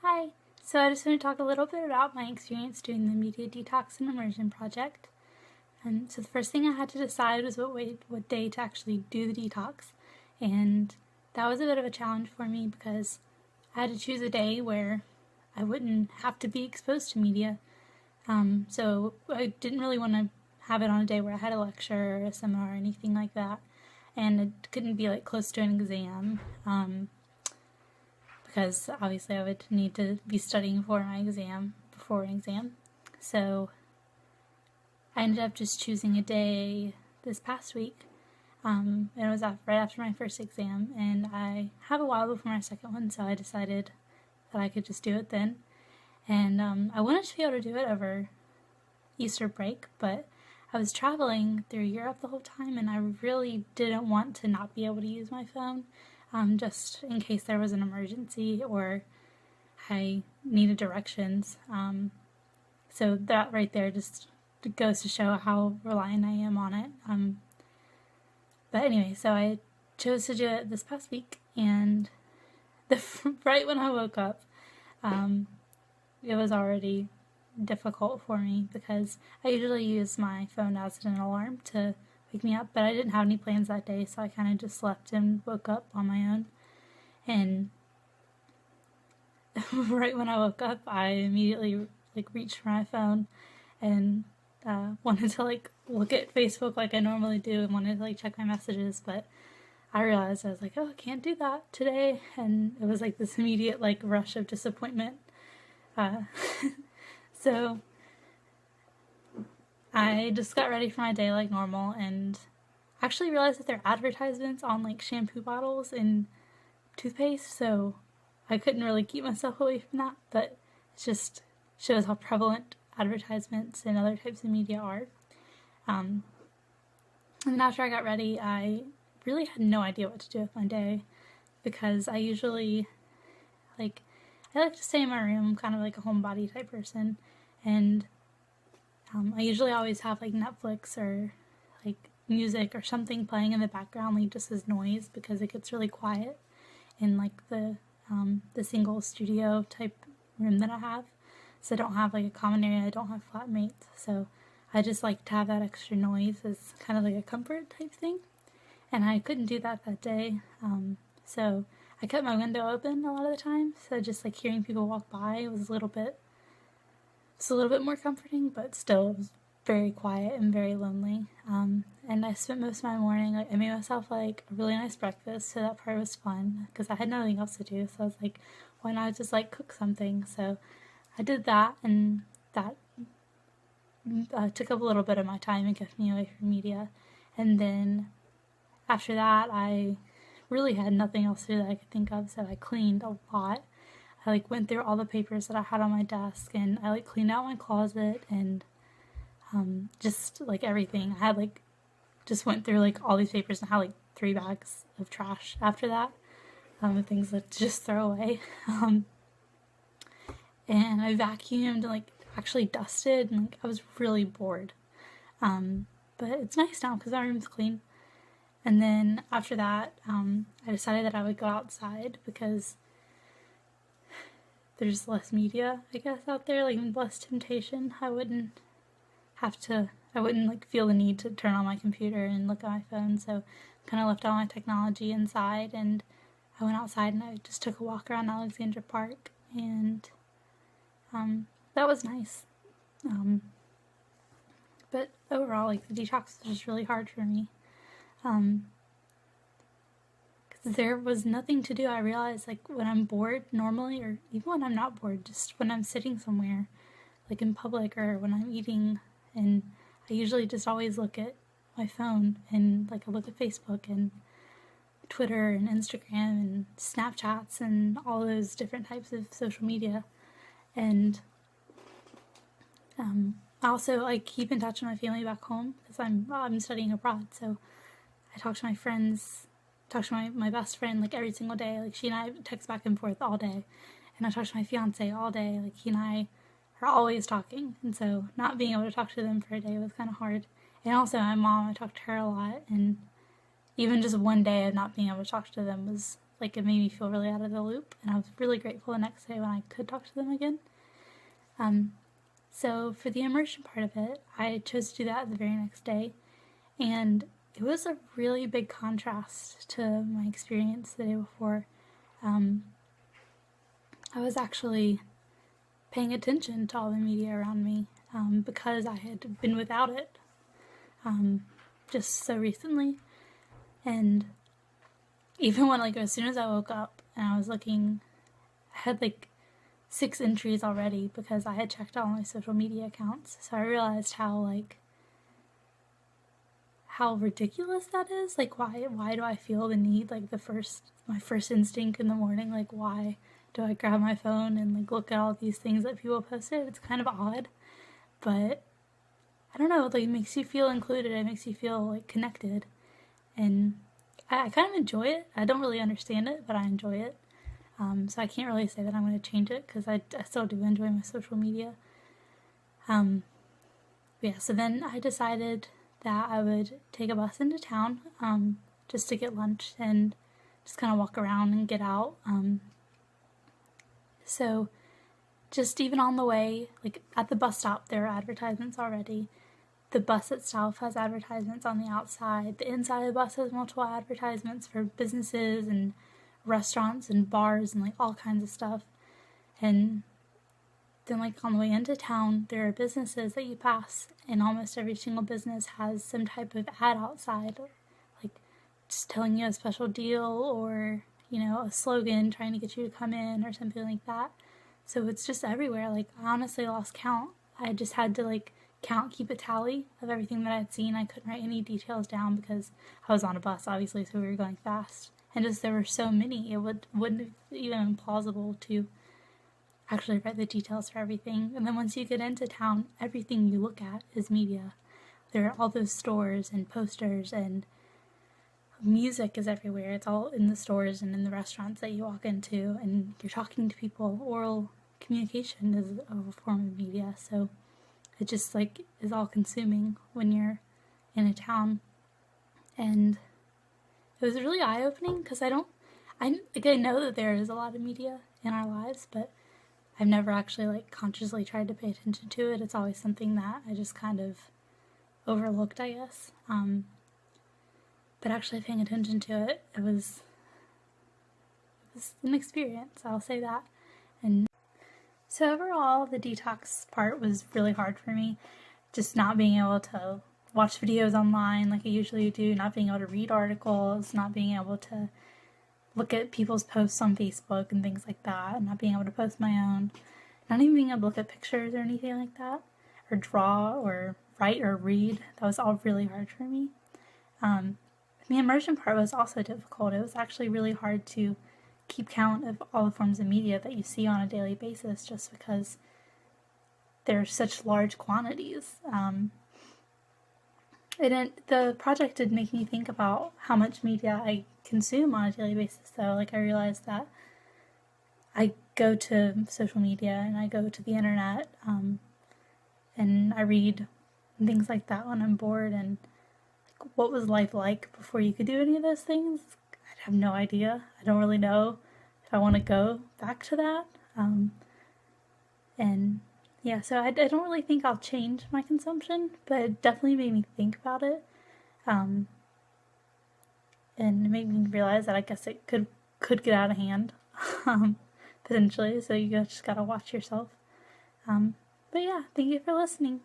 Hi! So I just want to talk a little bit about my experience doing the Media Detox and Immersion project. So the first thing I had to decide was what day to actually do the detox, and that was a bit of a challenge for me because I had to choose a day where I wouldn't have to be exposed to media. So I didn't really want to have it on a day where I had a lecture or a seminar or anything like that, and it couldn't be like close to an exam. Because obviously I would need to be studying for my exam, before an exam. So I ended up just choosing a day this past week. And it was right after my first exam, and I have a while before my second one, so I decided that I could just do it then. And I wanted to be able to do it over Easter break, but I was traveling through Europe the whole time, and I really didn't want to not be able to use my phone. Just in case there was an emergency or I needed directions. So that right there just goes to show how reliant I am on it. But anyway, so I chose to do it this past week, and right when I woke up, it was already difficult for me because I usually use my phone as an alarm to wake me up, but I didn't have any plans that day, so I kind of just slept and woke up on my own. And right when I woke up, I immediately reached for my phone and wanted to look at Facebook like I normally do, and wanted to check my messages, but I realized I was like, oh, I can't do that today, and it was this immediate rush of disappointment. So I just got ready for my day like normal, and actually realized that there are advertisements on shampoo bottles and toothpaste, so I couldn't really keep myself away from that, but it just shows how prevalent advertisements and other types of media are. And then after I got ready, I really had no idea what to do with my day, because I usually I like to stay in my room. I'm kind of like a homebody type person, and I usually always have Netflix or music or something playing in the background, just as noise, because it gets really quiet in the single studio type room that I have. So I don't have a common area. I don't have flatmates, so I just like to have that extra noise as kind of a comfort type thing. And I couldn't do that day, so I kept my window open a lot of the time. So just hearing people walk by was a little bit more comforting, but still it was very quiet and very lonely. And I spent most of my morning, I made myself a really nice breakfast, so that part was fun, because I had nothing else to do, so I was like, why not just cook something? So I did that, and that took up a little bit of my time and kept me away from media. And then after that, I really had nothing else to do that I could think of, so I cleaned a lot. I went through all the papers that I had on my desk, and I cleaned out my closet, and just everything. I had just went through all these papers and had 3 bags of trash after that, of things to just throw away. And I vacuumed and actually dusted, and I was really bored. But it's nice now because our room's clean. And then after that, I decided that I would go outside because there's less media, I guess, out there, less temptation. I wouldn't feel the need to turn on my computer and look at my phone, so kind of left all my technology inside, and I went outside and I just took a walk around Alexandra Park, and that was nice. But overall, the detox was just really hard for me. Because there was nothing to do. I realized when I'm bored normally, or even when I'm not bored, just when I'm sitting somewhere, in public or when I'm eating, and I usually just always look at my phone, and I look at Facebook and Twitter and Instagram and Snapchats and all those different types of social media. And I also keep in touch with my family back home because I'm studying abroad, so I talk to my friends, talk to my best friend every single day. She and I text back and forth all day, and I talk to my fiance all day. He and I are always talking, and so not being able to talk to them for a day was kind of hard. And also my mom, I talk to her a lot, and even just one day of not being able to talk to them was Like, it made me feel really out of the loop, and I was really grateful the next day when I could talk to them again. So for the immersion part of it, I chose to do that the very next day, and it was a really big contrast to my experience the day before. I was actually paying attention to all the media around me because I had been without it just so recently. And even when, like, as soon as I woke up and I was looking, I had like 6 entries already because I had checked all my social media accounts. So I realized how ridiculous that is. Like, why do I feel the need, like, my first instinct in the morning, like, why do I grab my phone and, like, look at all these things that people posted? It's kind of odd, but I don't know, like, it makes you feel included. It makes you feel, like, connected, and I kind of enjoy it. I don't really understand it, but I enjoy it. So I can't really say that I'm going to change it because I still do enjoy my social media. Yeah, so then I decided that I would take a bus into town just to get lunch and just kind of walk around and get out. So just even on the way, like at the bus stop, there are advertisements already. The bus itself has advertisements on the outside. The inside of the bus has multiple advertisements for businesses and restaurants and bars and, like, all kinds of stuff. And then, like, on the way into town, there are businesses that you pass, and almost every single business has some type of ad outside, like just telling you a special deal or, you know, a slogan trying to get you to come in or something like that. So it's just everywhere. Like, I honestly lost count. I just had to, like, keep a tally of everything that I'd seen. I couldn't write any details down because I was on a bus, obviously, so we were going fast. And just there were so many, it wouldn't have even been plausible to actually write the details for everything. And then once you get into town, everything you look at is media. There are all those stores and posters, and music is everywhere. It's all in the stores and in the restaurants that you walk into, and you're talking to people. Oral communication is a form of media, so it just, like, is all consuming when you're in a town. And it was really eye-opening because I know that there is a lot of media in our lives, but I've never actually, like, consciously tried to pay attention to it. It's always something that I just kind of overlooked, I guess. But actually paying attention to it, it was an experience, I'll say that. And so overall, the detox part was really hard for me. Just not being able to watch videos online like I usually do, not being able to read articles, not being able to look at people's posts on Facebook and things like that, not being able to post my own, not even being able to look at pictures or anything like that, or draw or write or read. That was all really hard for me. The immersion part was also difficult. It was actually really hard to keep count of all the forms of media that you see on a daily basis just because they're such large quantities. The project did make me think about how much media I consume on a daily basis, though. Like, I realized that I go to social media and I go to the internet, and I read and things like that when I'm bored. And, like, what was life like before you could do any of those things? I have no idea. I don't really know if I want to go back to that. And yeah, so I don't really think I'll change my consumption, but it definitely made me think about it. And it made me realize that I guess it could get out of hand, potentially, so you just gotta watch yourself. But yeah, thank you for listening.